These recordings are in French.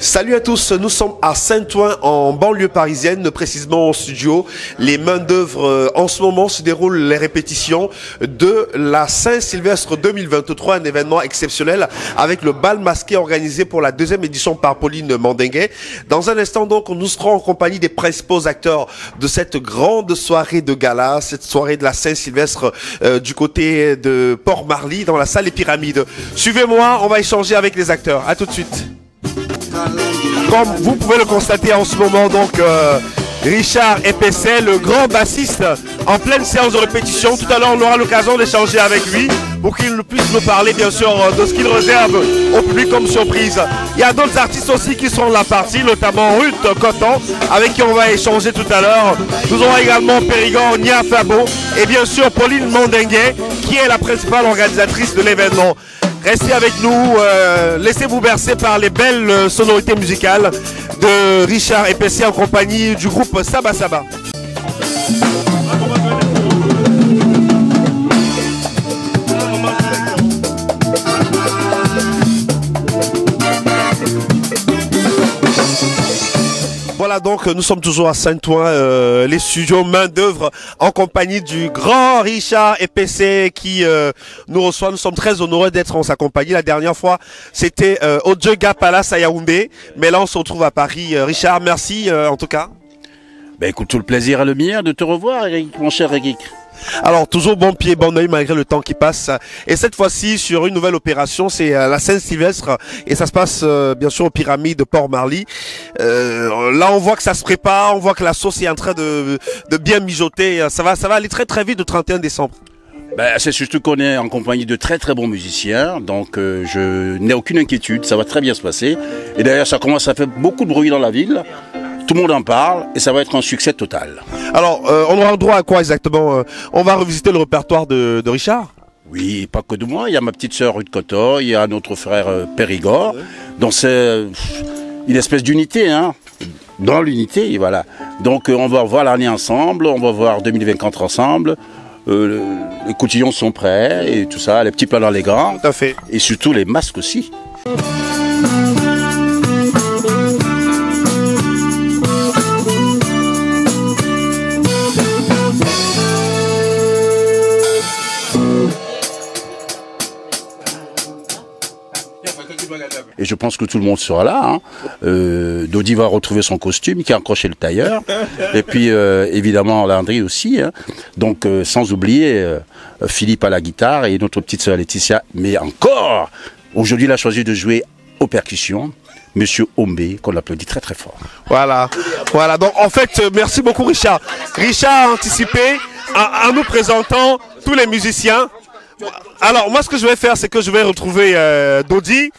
Salut à tous, nous sommes à Saint-Ouen en banlieue parisienne, précisément en studio. Les mains d'œuvre en ce moment se déroulent les répétitions de la Saint-Sylvestre 2023, un événement exceptionnel avec le bal masqué organisé pour la deuxième édition par Pauline Mandinguet. Dans un instant donc, nous serons en compagnie des principaux acteurs de cette grande soirée de gala, cette soirée de la Saint-Sylvestre du côté de Port-Marly dans la salle des Pyramides. Suivez-moi, on va échanger avec les acteurs. À tout de suite. Comme vous pouvez le constater en ce moment, donc Richard Epessé, le grand bassiste, en pleine séance de répétition. Tout à l'heure, on aura l'occasion d'échanger avec lui pour qu'il puisse nous parler, bien sûr, de ce qu'il réserve au public comme surprise. Il y a d'autres artistes aussi qui seront de la partie, notamment Ruth Coton, avec qui on va échanger tout à l'heure. Nous aurons également Périgord, Nia Fabo et bien sûr Pauline Mandinguet, qui est la principale organisatrice de l'événement. Restez avec nous, laissez-vous bercer par les belles sonorités musicales de Richard Epessé en compagnie du groupe Saba Saba. Voilà, donc nous sommes toujours à Saint-Ouen, les studios main d'œuvre en compagnie du grand Richard Epessé qui nous reçoit. Nous sommes très honorés d'être en sa compagnie. La dernière fois, c'était au Djega Palace à Yaoundé, mais là on se retrouve à Paris. Richard, merci en tout cas. Ben écoute, tout le plaisir est le mien de te revoir, Eric, mon cher Eric. Alors, toujours bon pied, bon oeil malgré le temps qui passe. Et cette fois-ci, sur une nouvelle opération, c'est la Saint-Sylvestre. Et ça se passe, bien sûr, aux Pyramides de Port-Marly. Là, on voit que ça se prépare. On voit que la sauce est en train de bien mijoter. Ça va aller très très vite le 31 décembre. Ben, c'est surtout qu'on est en compagnie de très très bons musiciens. Donc, je n'ai aucune inquiétude. Ça va très bien se passer. Et d'ailleurs, ça commence à faire beaucoup de bruit dans la ville. Tout le monde en parle et ça va être un succès total. Alors, on aura le droit à quoi exactement? On va revisiter le répertoire de Richard? Oui, pas que de moi. Il y a ma petite sœur Ruth Coton, il y a notre frère Périgord. Donc c'est une espèce d'unité, hein, dans l'unité, voilà. Donc on va voir l'année ensemble, on va voir 2024 ensemble. Les cotillons sont prêts et tout ça, les petits plats dans les grands. Tout à fait. Et surtout les masques aussi. Et je pense que tout le monde sera là. Hein. Dodi va retrouver son costume qui a accroché le tailleur. Et puis évidemment Landry aussi. Hein. Donc sans oublier Philippe à la guitare et notre petite sœur Laetitia. Mais encore, aujourd'hui il a choisi de jouer aux percussions. Monsieur Ombe, qu'on applaudit très très fort. Voilà. Donc en fait, merci beaucoup Richard. Richard a anticipé en nous présentant tous les musiciens. Alors moi ce que je vais faire, c'est que je vais retrouver Dodi,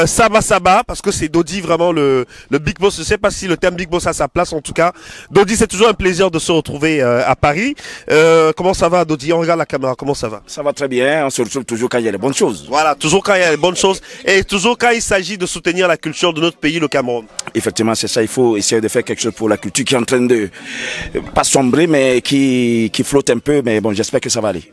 Saba Saba, parce que c'est Dodi vraiment le Big Boss. Je sais pas si le terme Big Boss a sa place, en tout cas. Dodi, c'est toujours un plaisir de se retrouver à Paris. Comment ça va Dodi? On regarde la caméra, comment ça va? Ça va très bien, on se retrouve toujours quand il y a les bonnes choses. Voilà, toujours quand il y a les bonnes choses et toujours quand il s'agit de soutenir la culture de notre pays, le Cameroun. Effectivement, c'est ça, il faut essayer de faire quelque chose pour la culture qui est en train de, pas sombrer, mais qui flotte un peu, mais bon, j'espère que ça va aller.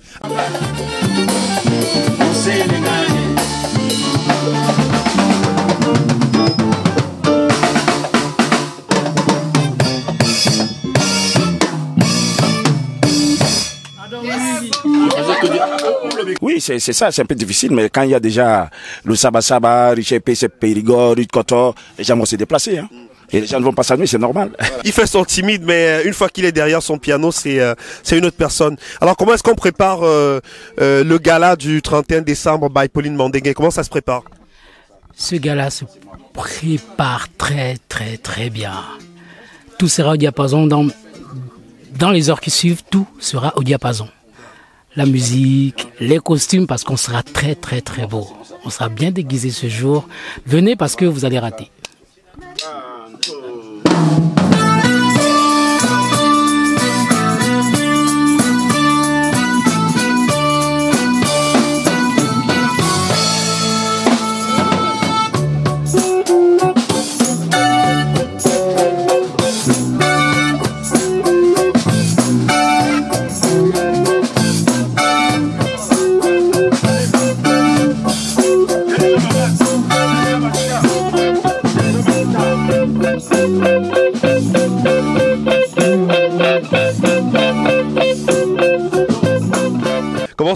Oui, c'est ça, c'est un peu difficile, mais quand il y a déjà le Saba Saba, Richard Epessé, Périgord, Ruth Coton, les gens vont se déplacer. Hein. Et les gens ne vont pas s'amuser, c'est normal. Il fait son timide, mais une fois qu'il est derrière son piano, c'est une autre personne. Alors comment est-ce qu'on prépare le gala du 31 décembre by Pauline Mandinguet? Comment ça se prépare? Ce gala se prépare très très très bien. Tout sera au diapason. Dans les heures qui suivent, tout sera au diapason. La musique, les costumes, parce qu'on sera très très très beau. On sera bien déguisé ce jour. Venez parce que vous allez rater.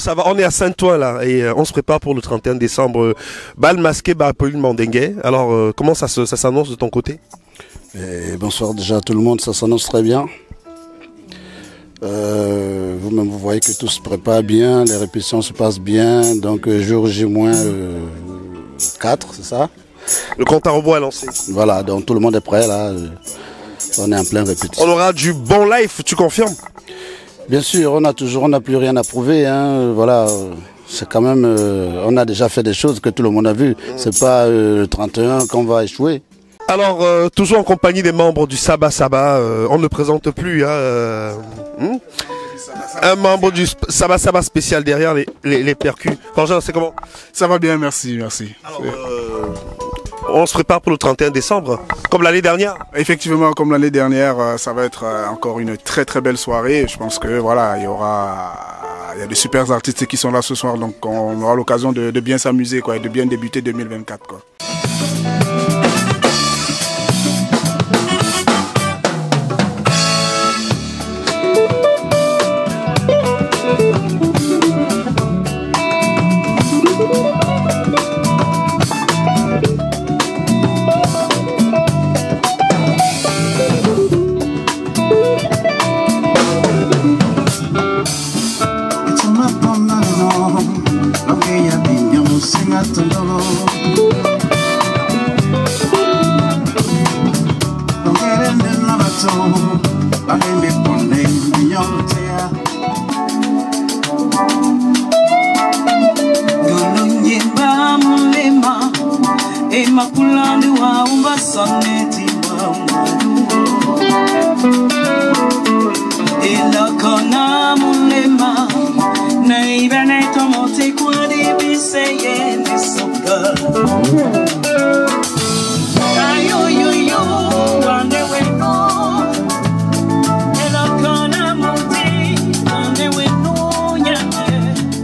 ça va? On est à Saint-Ouen là et on se prépare pour le 31 décembre. Bal masqué par Pauline Mandingué. Alors comment ça s'annonce de ton côté? Bonsoir déjà à tout le monde, ça s'annonce très bien. Vous-même vous voyez que tout se prépare bien, les répétitions se passent bien, donc jour J-4, c'est ça? Le compte à rebours est lancé. Voilà, donc tout le monde est prêt là, on est en pleine répétition. On aura du bon live, tu confirmes? Bien sûr, on n'a plus rien à prouver, hein, voilà. C'est quand même, on a déjà fait des choses que tout le monde a vues. C'est pas le 31 qu'on va échouer. Alors, toujours en compagnie des membres du Saba Saba, on ne présente plus un membre du Saba Saba spécial derrière les percus. Frangin, c'est comment? Ça va bien, merci. Alors, on se prépare pour le 31 décembre, comme l'année dernière. Effectivement, comme l'année dernière, ça va être encore une très très belle soirée. Je pense que voilà, il y a de super artistes qui sont là ce soir, donc on aura l'occasion de bien s'amuser, quoi, et de bien débuter 2024, quoi.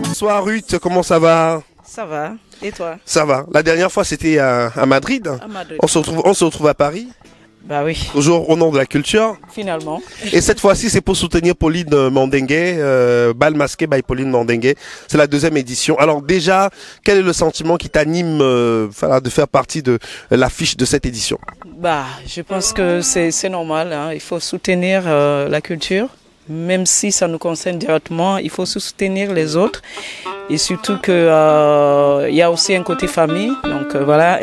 Bonsoir Ruth, comment ça va? Ça va, et toi? Ça va. La dernière fois c'était à Madrid. À Madrid. On se retrouve à Paris. Bah oui. Toujours au nom de la culture. Finalement. Et cette fois-ci c'est pour soutenir Pauline Mandingué, Bal masqué by Pauline Mandingué. C'est la 2e édition. Alors déjà, quel est le sentiment qui t'anime de faire partie de l'affiche de cette édition? Bah, je pense que c'est normal, hein. Il faut soutenir la culture. Même si ça nous concerne directement, il faut soutenir les autres. Et surtout que y a aussi un côté famille. Donc voilà.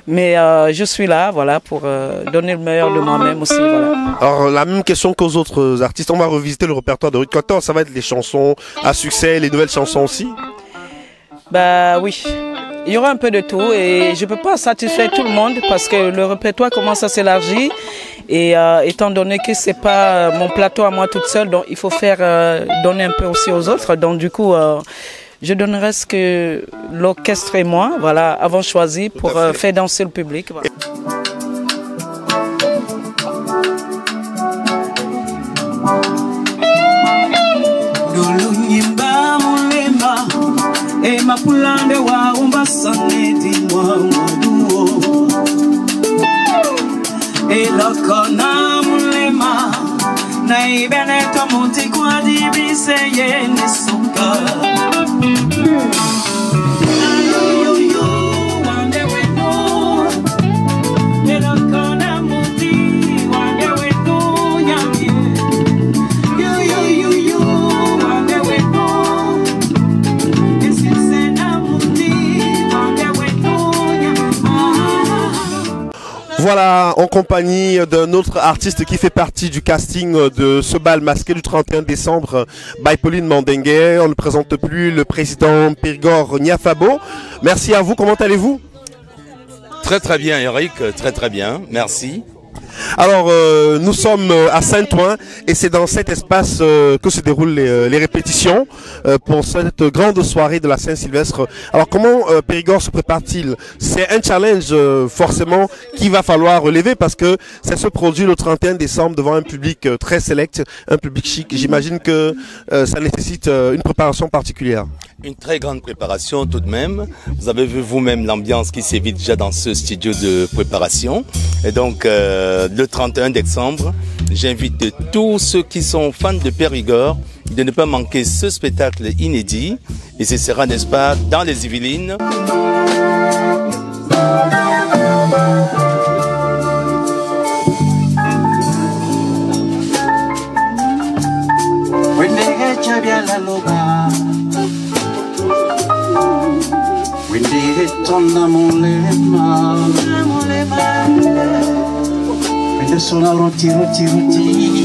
Mais je suis là, voilà, pour donner le meilleur de moi-même aussi, voilà. Alors la même question qu'aux autres artistes. On va revisiter le répertoire de Ruth Cotton. Ça va être les chansons à succès, les nouvelles chansons aussi? Bah oui. Il y aura un peu de tout et je peux pas satisfaire tout le monde parce que le répertoire commence à s'élargir et étant donné que c'est pas mon plateau à moi toute seule, donc il faut faire donner un peu aussi aux autres. Donc du coup, je donnerai ce que l'orchestre et moi, voilà, avons choisi pour faire danser le public. Voilà. E mapulande wa umbasaneti mwa mwaduo E lokona mulema Na ibeneto monti kwa dibise ye nesuka Ayoyoyo wande weno E lokona monti wande weno nyamye Yoyoyo wande weno Voilà, en compagnie d'un autre artiste qui fait partie du casting de ce bal masqué du 31 décembre by Pauline Mandingué. On ne présente plus le président Périgord Niafabo. Merci à vous, comment allez-vous? Très très bien Eric, très très bien, merci. Alors, nous sommes à Saint-Ouen et c'est dans cet espace que se déroulent les répétitions pour cette grande soirée de la Saint-Sylvestre. Alors, comment Périgord se prépare-t-il? C'est un challenge forcément qu'il va falloir relever parce que ça se produit le 31 décembre devant un public très select, un public chic. J'imagine que ça nécessite une préparation particulière. Une très grande préparation tout de même. Vous avez vu vous-même l'ambiance qui sévit déjà dans ce studio de préparation. Et donc, le 31 décembre, j'invite tous ceux qui sont fans de Périgord de ne pas manquer ce spectacle inédit. Et ce sera, n'est-ce pas, dans les Yvelines. Sono roti, roti, roti.